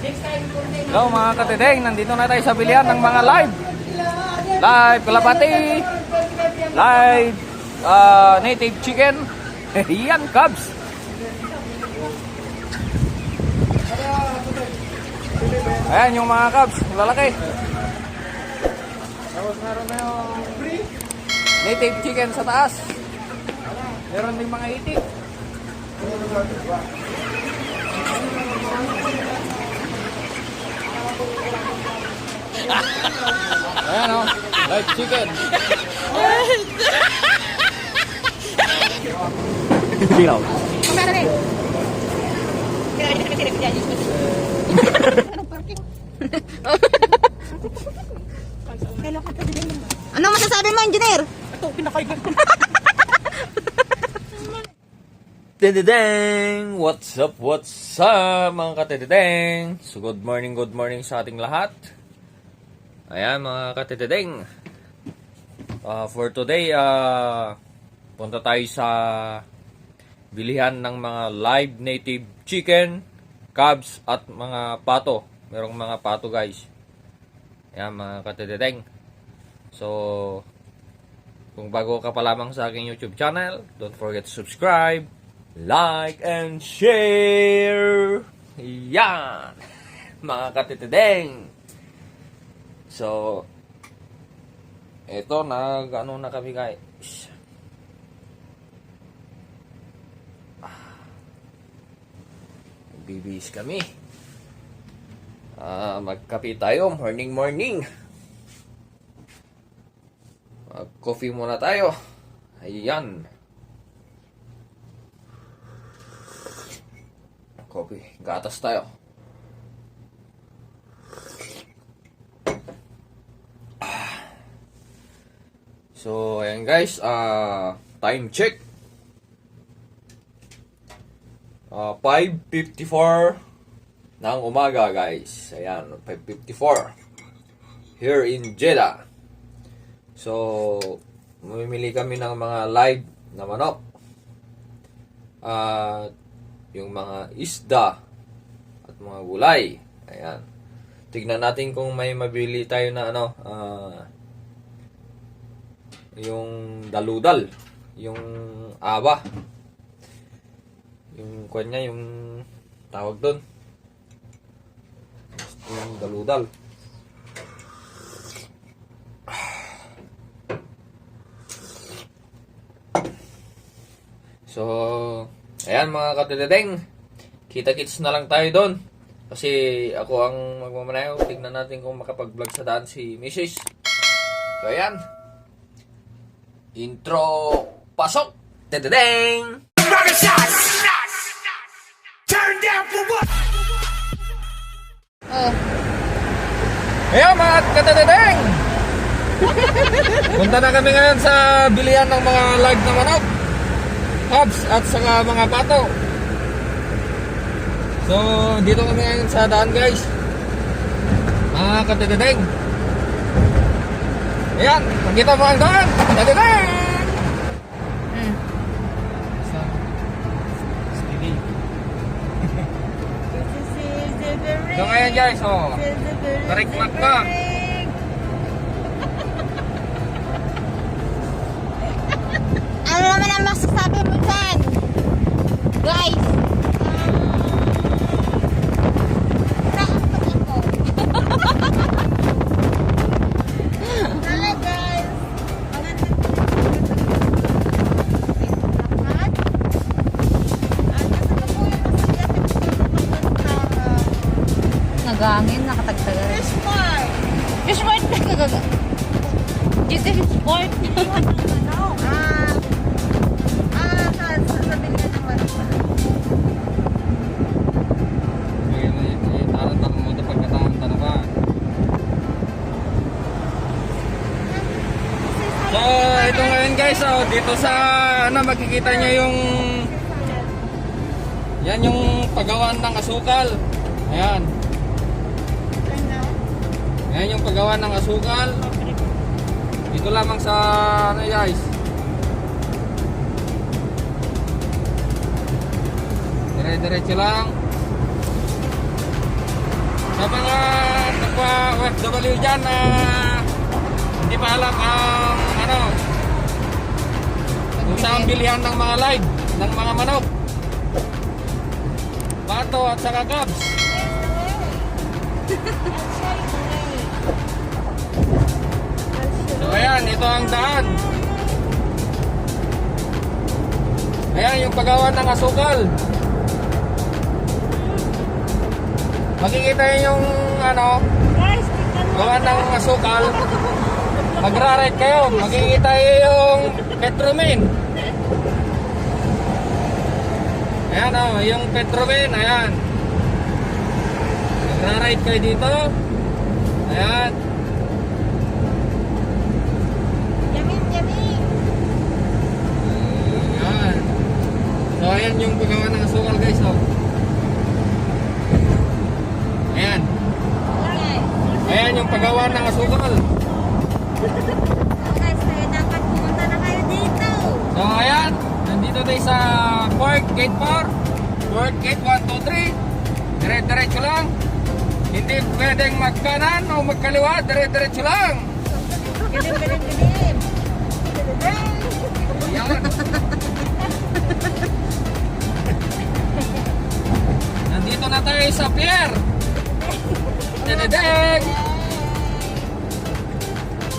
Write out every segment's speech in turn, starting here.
Hello mga katideng, nandito na tayo sa bilihan ng mga live kalapati, live native chicken. Yan, Cubs. Ayan yung mga Cubs, lalaki. Tapos meron na yung native chicken sa taas. Meron din mga itik. Ayan o, live chicken. Silaw. Kamera rin. Ano masasabi mo, engineer? Ito, pinakailan ko. Tidideng! What's up mga katidideng? So good morning sa ating lahat. Ayan mga katidideng. For today, punta tayo sa bilihan ng mga live native chicken, Cubs at mga pato. Merong mga pato guys. Ayan mga katidideng. So, kung bago ka pa lamang sa aking YouTube channel, don't forget to subscribe, like, and share. Yan! Mga katitideng. So, eto, nag-ano na kami guys. Bibis kami. Magkape tayo, morning. Coffee muna tayo. Ayan. Coffee. Gatas tayo. So, ayan guys. Time check. 5:54 ng umaga guys. Ayan, 5:54. Here in Jeddah. So, mamimili kami ng mga live na manok. At yung mga isda at mga gulay. Ayan. Tignan natin kung may mabili tayo na yung daludal, yung aba. Yung kanya, yung tawag doon. Yung daludal. So, ayan mga katidedeng, kita-kits na lang tayo doon. Kasi ako ang magmamanayo. Tignan natin kung makapag-vlog sa daan si Mrs. So, ayan. Intro, pasok! Tededeng! Turn down for what? Ayan mga katidedeng! Punta na kami ngayon sa bilihan ng mga live na manok, Cubs at saka mga pato. So, dito kami ngayon sa daan guys. Mga katidedeng. Ayan, nakita mo ang daan. Katidedeng! So ngayon guys, tarikmak ka. Ano naman ang masasabi mo dyan? Guys! Nagangin, nakatagtagal. Fishmart! Fishmart! Dito Fishmart! Sasabihin na naman ako. Tarantang mo ito pagkataan tanong ka. So, ito ngayon guys, dito sa, makikita nyo yung, yan yung paggawaan ng asukal. Ayan. Ayan yung paggawa ng asukal. Dito lamang sa guys. Dire-diretso lang. Sa mga kapwa OFW dyan na hindi pa alam ang ano, kung saan bilihan ng mga live, ng mga manok, pato at saka cubs. So ayan, ito ang daan. Ayan yung paggawa ng asukal. Makikita yung ano, gawa ng asukal. Magra-ride kayo, makikita yung Petromin. Ayan o, yung Petromin, ayan. Magra-ride kayo dito. Ayan. Ayan. So ayan yung paggawa ng asukal guys o. Ayan. Ayan yung paggawa ng asukal. Guys, kaya dapat pumunta na kayo dito. So ayan, nandito tayo sa Port Gate 4, Port Gate 1, 2, 3. Dire-diretso lang. Hindi pwedeng magkanan o magkaliwa, dire-diretso lang. Galim. Ayan. Nandito na tayo sa pier. Dededeng.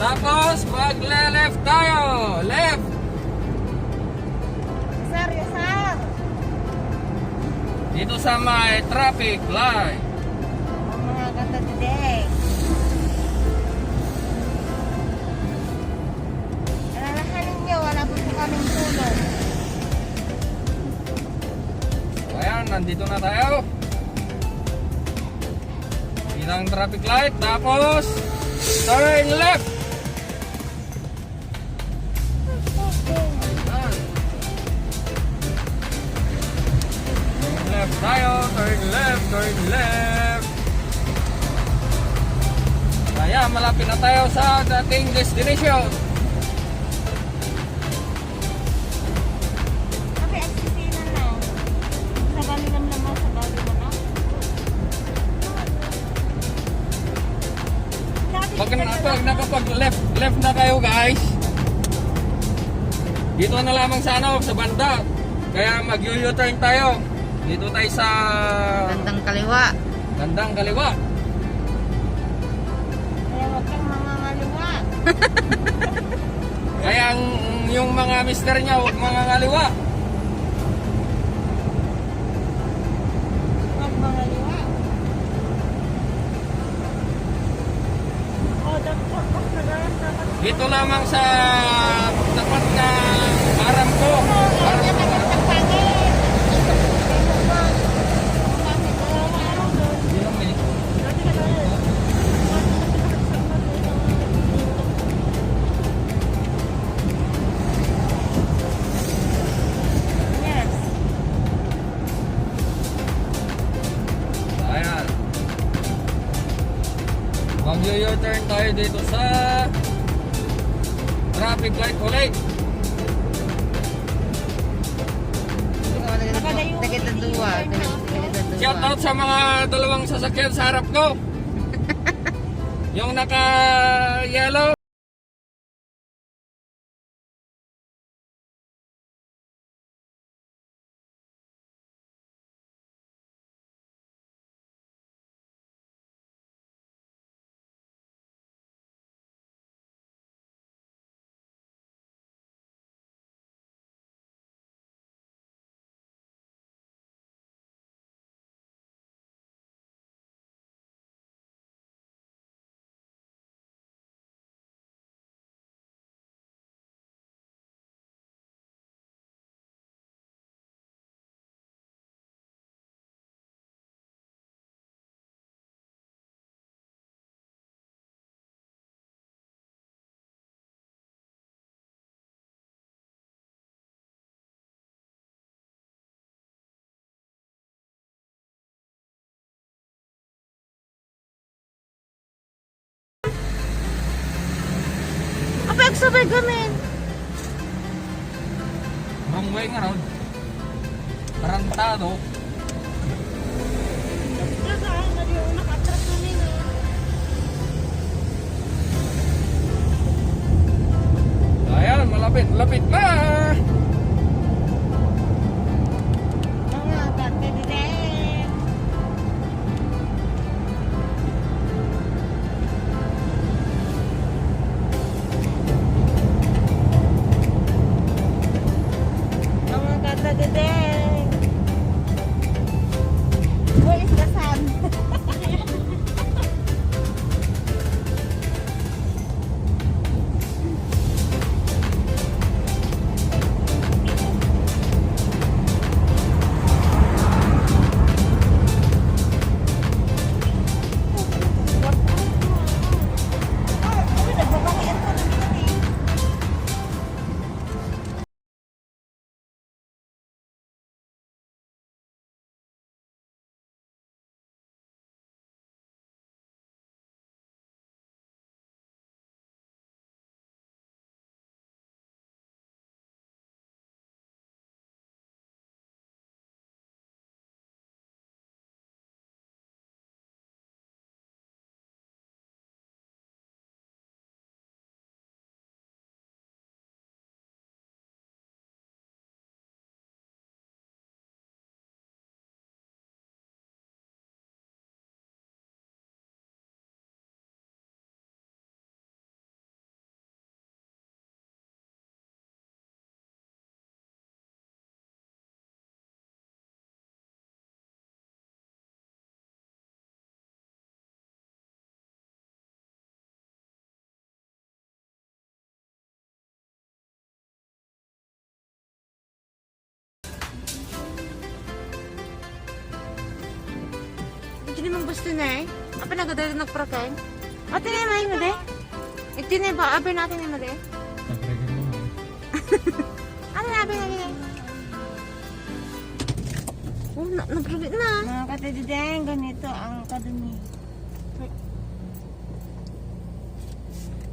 Tapos magle-left tayo. Left. Sir. Dito sa may traffic light. Ang mga ganda today. Alalahanin nyo, wala po kaming tulong. So ayan, nandito na tayo. Ilang traffic light. Tapos turn left. Ayan. Turn left tayo. Turn left. Ayan, malapit na tayo sa dating destination. Sabi, agsisinan na. Sa bali naman sa bali mo na. Pag nakapag left na kayo guys, dito na lamang sa ano, sa banda. Kaya mag-U-turn tayo. Dito tayo sa Gandang kaliwa. Gandang kaliwa. Kaya huwag kang mga maliwa. Kaya yung mga mister niya, huwag mga ngaliwa. Huwag mga liwa. Dito lamang sa tapat na Aramco. Yes. Ayan. Mag-U-turn tayo dito sa traffic light ulit. Shout out sa mga dalawang sasakyan sa harap ko. Yung naka-yellow. Apek sabay gamin. Wrong way nga ron. Tarantado. Nakatras na mong gusto na eh. Apa nagadali nagprakay? Ate na yung mo de? Iti na ba? Abi natin yung mo de? Ano na abi natin? Oh, nagrugit na. Mga katidideng, ganito ang kadumi.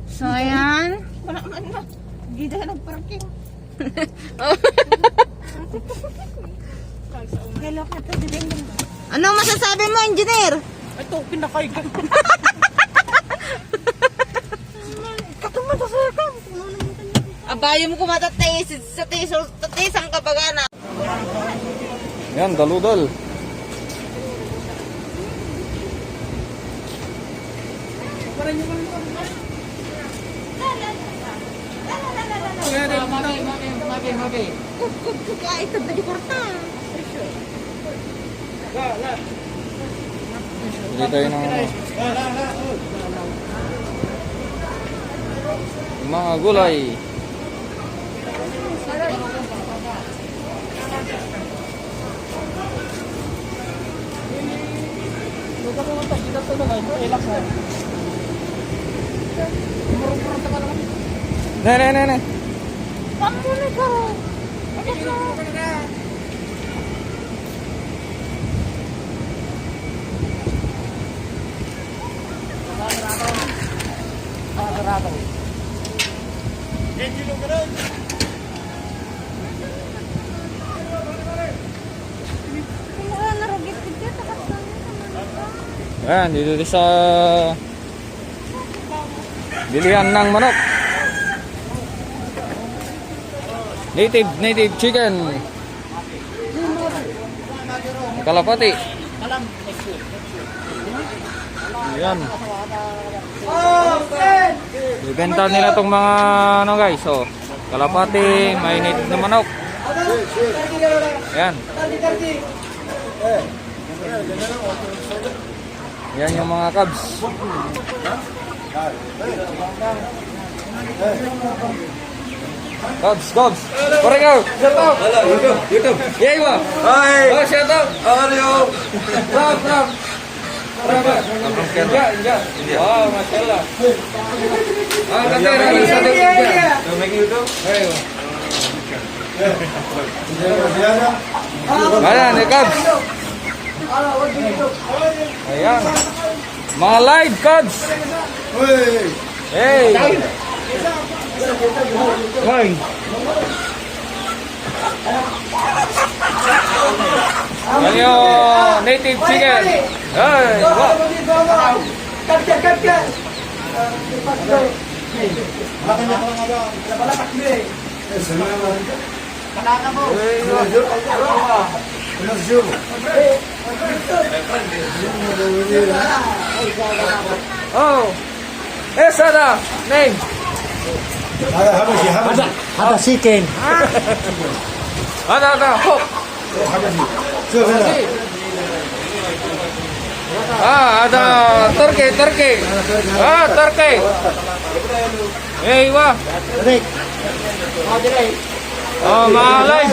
So, ayan. Wala man na. Hindi na nagparking. Hello, katidideng. Ano masasabi mo, engineer? Ito, pinakaigan. Katungman sa sakam. Abayo mo kumatatay sa tisang kabagana. Yan, daludal. Magi. Ito ba di korta? Hindi tayo ng mga gulay. Ne. Kamu na ka. Ayan, dito sa bilihan ng manok. Native chicken. Kalapati. Ayan. Ibenta nila tong mga ano guys, so kalapati, may native na manok. Ayan. Yan yung mga cubs. Cubs. Pare go. Shout out. Hello, YouTube. Yeah, iba. Hi. Oh, shout out. How are you? From. India. Oh, mashallah. Ah, katera sa India. You make YouTube? Ayo. Ayan, cubs. Ayan. Mga live cubs. Hey. Hoy. Yan yung native chicken. Hey, wow. Oh. Sada. Name. Ada chicken. Ada. Hop. Ada turkey. Turkey. Eh, wah. Oh, malay.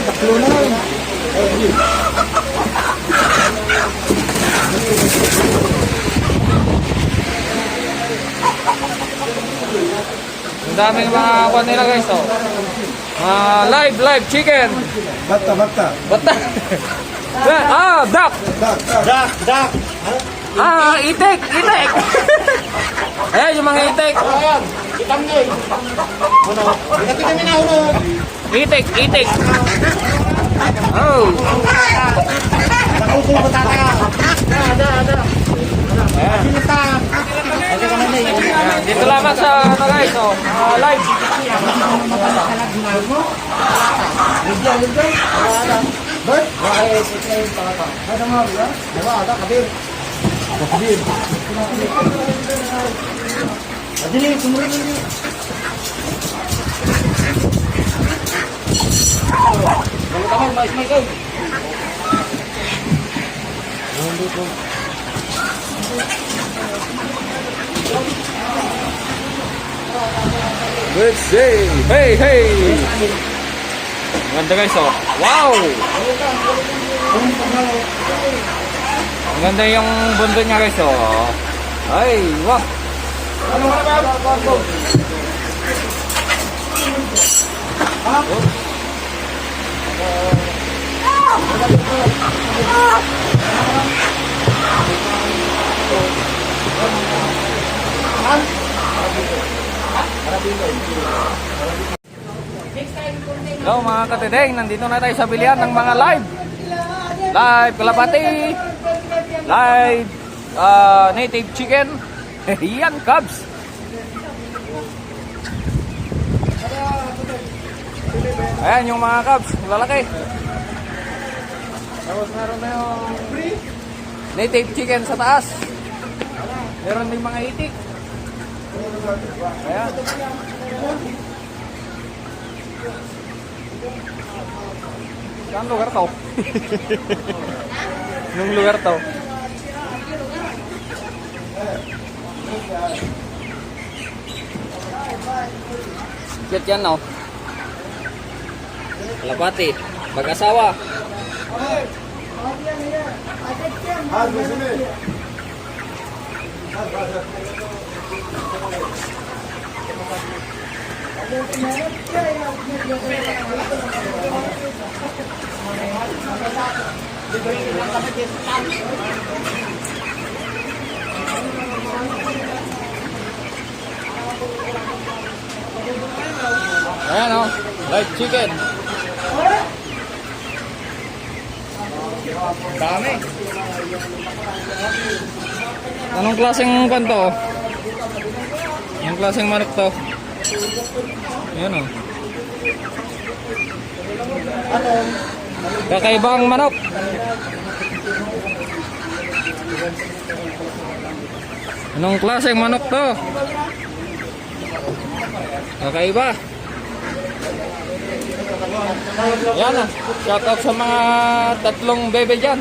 Ang daming mga kwan nila guys, oh. Live chicken. Bata. Bata. Duck. Dak. Itik. Ayan yung mga itik. Ayan. Itam nyo. Ano? Ito kami na ulo. Itik. Oh. Nakupo ko tata. Ada. Ayan. Sinita. Ito ka na na. Ayan. Dito lamang sa ano guys, oh. Live. Let's see. Hey. Ganda guys, oh. Wow. Ang ganda yung bundok niya guys, oh. Ay, wow. Ano nga ba? Hello mga katideng, nandito na tayo sa bilihan ng mga live kalapati, live native chicken. Yan, Cubs. Ayan yung mga Cubs, lalaki. Tapos meron na yung native chicken sa taas. Meron din mga itik. Ayan. Saan lugar to? Anong lugar to? Cute yan, no? Kalapati, mag-asawa. Ayan, oh, live chicken. Dami. Anong klaseng pan to? Anong klaseng manok to? Ayan, oh. Kakaibang manok. Anong klaseng manok to? Kakaiba. Yan, ah. Shout out sa mga tatlong bebe dyan.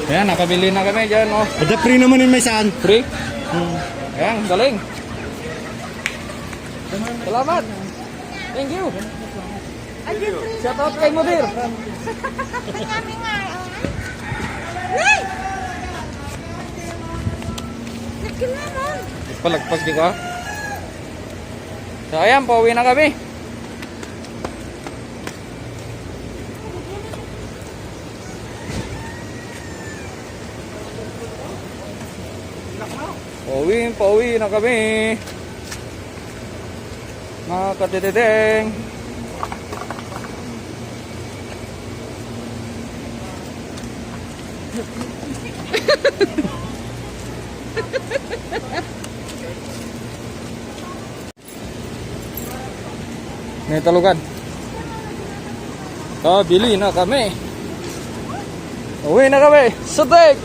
Ayan, nakabili na kami dyan, oh. Ada free naman yung may saan. Free? Ayan, galing. Salamat. Thank you. Shout out kay Mudir. Kami nga. Nay! Nagkinaman. Palagpas di ka. So ayan, pauwi na kami. Pauwi na kami. Mga katitideng. May talugan. Bili na kami. Uwi na kami. Satek!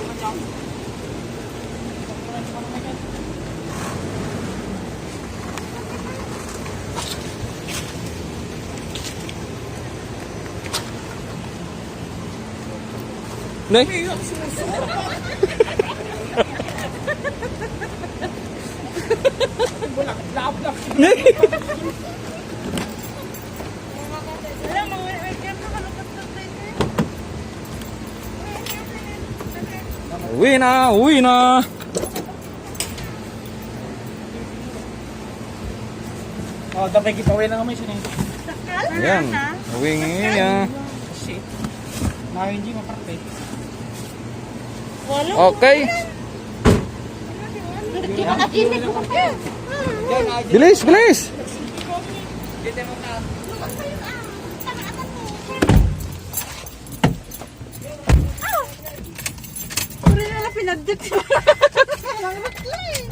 Nay? Nay? Uwi na, uwi na. Oh, dapat kita uwi na kami sini. Ayan, uwi niya. Shit. Nah, hindi maparte. Okay. Nakatinig ko pa. Bilis, bilis. Puro na lang pinagdit. Walang maklay.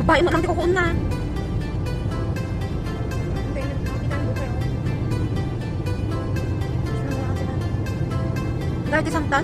Babae mo lang di ko kuun na. Dahil di samtan?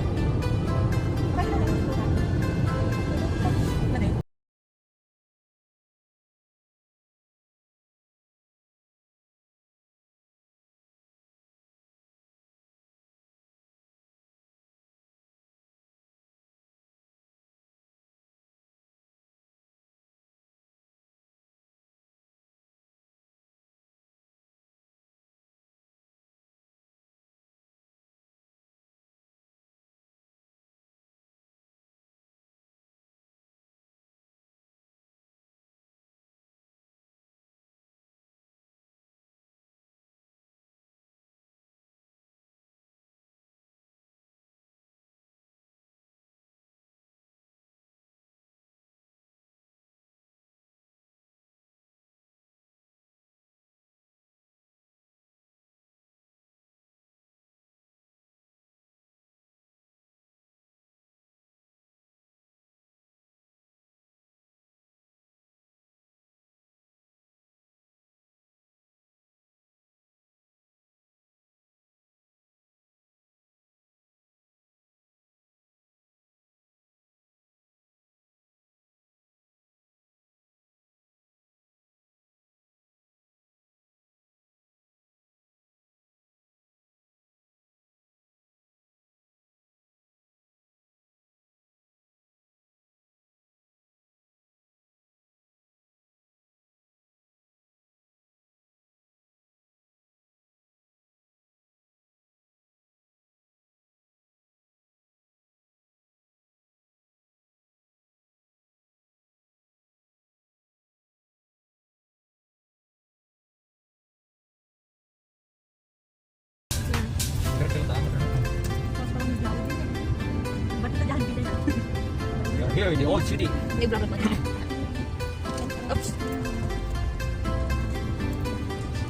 We are here in the old city. Oops.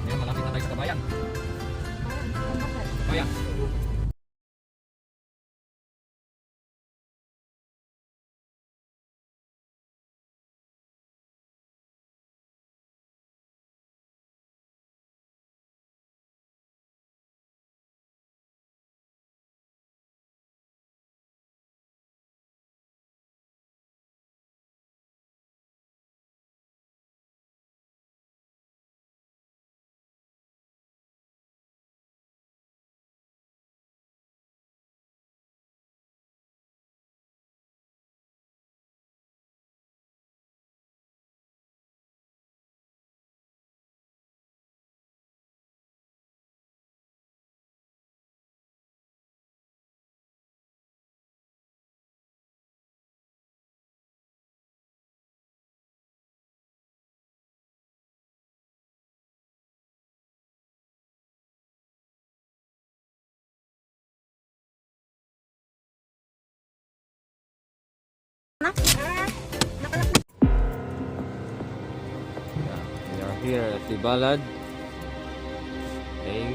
Ngayon, malapit na tayo sa kabayan. Kabayan. We are here at the Balad. Ayun.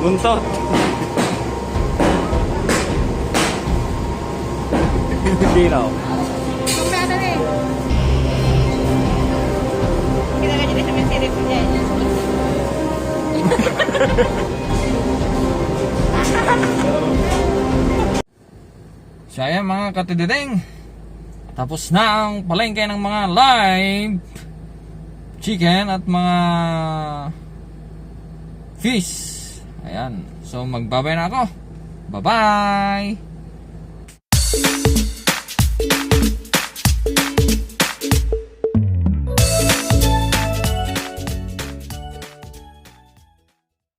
Buntot. Hindi raw. Kumbrado rin. Kinala nyo na sa mga sirip niya. So ayan mga katidideng, tapos na ang palengke ng mga live chicken at mga fish. Ayan, so magbabay na ako. Bye bye.